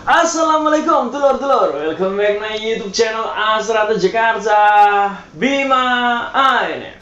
Assalamualaikum dulur-dulur, welcome back my YouTube channel Asrata Jakarta Bima Aine.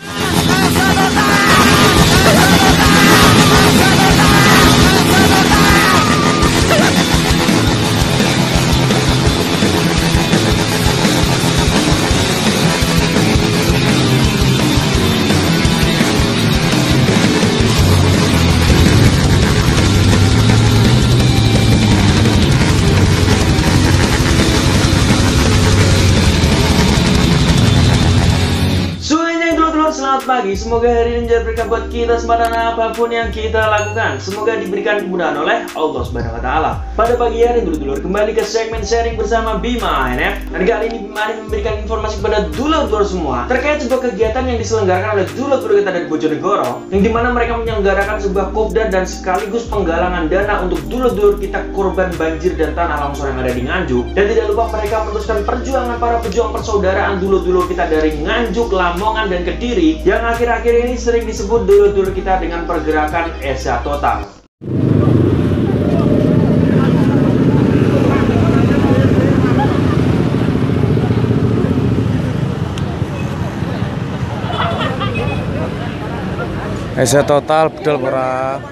Selamat pagi, semoga hari ini menjadi berkah buat kita semua dan apapun yang kita lakukan. Semoga diberikan kemudahan oleh Allah Subhanahu wa Ta'ala. Pada pagi hari dulur-dulur kembali ke segmen sharing bersama Bima ANF. Dan kali ini Bima ANF memberikan informasi kepada dulur-dulur semua terkait sebuah kegiatan yang diselenggarakan oleh dulur-dulur kita dari Bojonegoro, yang dimana mereka menyelenggarakan sebuah kopdar dan sekaligus penggalangan dana untuk dulur-dulur kita korban banjir dan tanah longsor yang ada di Nganjuk. Dan tidak lupa mereka meneruskan perjuangan para pejuang persaudaraan dulur-dulur kita dari Nganjuk, Lamongan, dan Kediri yang akhir-akhir ini sering disebut dulur-dulur kita dengan pergerakan Eza Total. Eza Total betul pura.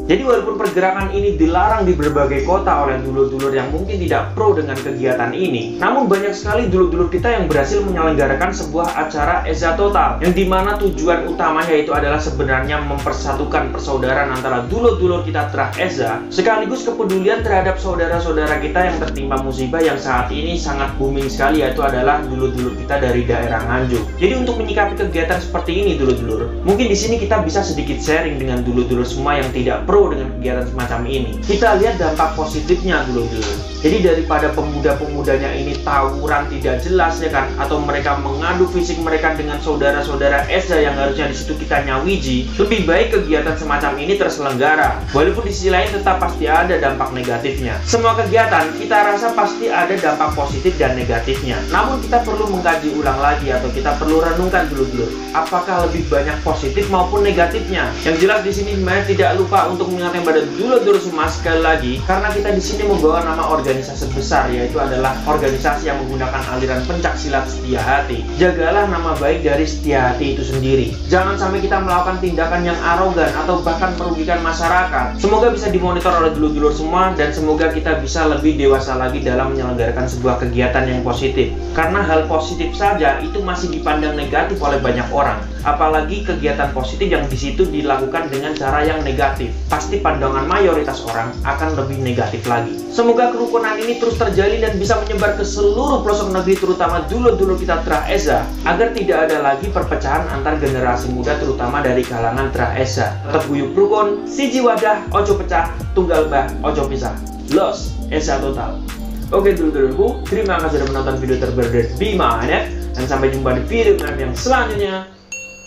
Jadi walaupun pergerakan ini dilarang di berbagai kota oleh dulur-dulur yang mungkin tidak pro dengan kegiatan ini, namun banyak sekali dulur-dulur kita yang berhasil menyelenggarakan sebuah acara Eza Total, yang dimana tujuan utamanya itu adalah sebenarnya mempersatukan persaudaraan antara dulur-dulur kita Trah Eza, sekaligus kepedulian terhadap saudara-saudara kita yang tertimpa musibah yang saat ini sangat booming sekali, yaitu adalah dulur-dulur kita dari daerah Nganjuk. Jadi untuk menyikapi kegiatan seperti ini dulur-dulur, mungkin di sini kita bisa sedikit sharing dengan dulur-dulur semua yang tidak pro dengan kegiatan semacam ini. Kita lihat dampak positifnya dulur-dulur. Jadi daripada pemuda-pemudanya ini tawuran tidak jelas ya kan, atau mereka mengadu fisik mereka dengan saudara-saudara Eza yang harusnya di situ kita nyawiji, lebih baik kegiatan semacam ini terselenggara. Walaupun di sisi lain tetap pasti ada dampak negatifnya. Semua kegiatan kita rasa pasti ada dampak positif dan negatifnya. Namun kita perlu mengkaji ulang lagi atau kita perlu renungkan dulur-dulur, apakah lebih banyak positif maupun negatifnya. Yang jelas di sini sebenarnya tidak lupa untuk mengingatkan pada dulur-dulur semua sekali lagi, karena kita di sini membawa nama organisasi besar, yaitu adalah organisasi yang menggunakan aliran pencak silat Setia Hati. Jagalah nama baik dari Setia Hati itu sendiri. Jangan sampai kita melakukan tindakan yang arogan atau bahkan merugikan masyarakat. Semoga bisa dimonitor oleh dulur-dulur semua, dan semoga kita bisa lebih dewasa lagi dalam menyelenggarakan sebuah kegiatan yang positif. Karena hal positif saja itu masih dipandang negatif oleh banyak orang. Apalagi kegiatan positif yang di situ dilakukan dengan cara yang negatif, pasti pandangan mayoritas orang akan lebih negatif lagi. Semoga kerukunan ini terus terjalin dan bisa menyebar ke seluruh pelosok negeri, terutama dulur-dulur kita Trah Eza, agar tidak ada lagi perpecahan antar generasi muda, terutama dari kalangan Trah Eza. Tetap guyub rukun, siji wadah, ojo pecah, tunggal bah, ojo pisah. Los Eza Total. Oke dulur-dulurku, terima kasih sudah menonton video terbaru dari Bima ANF, dan sampai jumpa di video yang selanjutnya.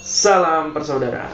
Salam persaudaraan.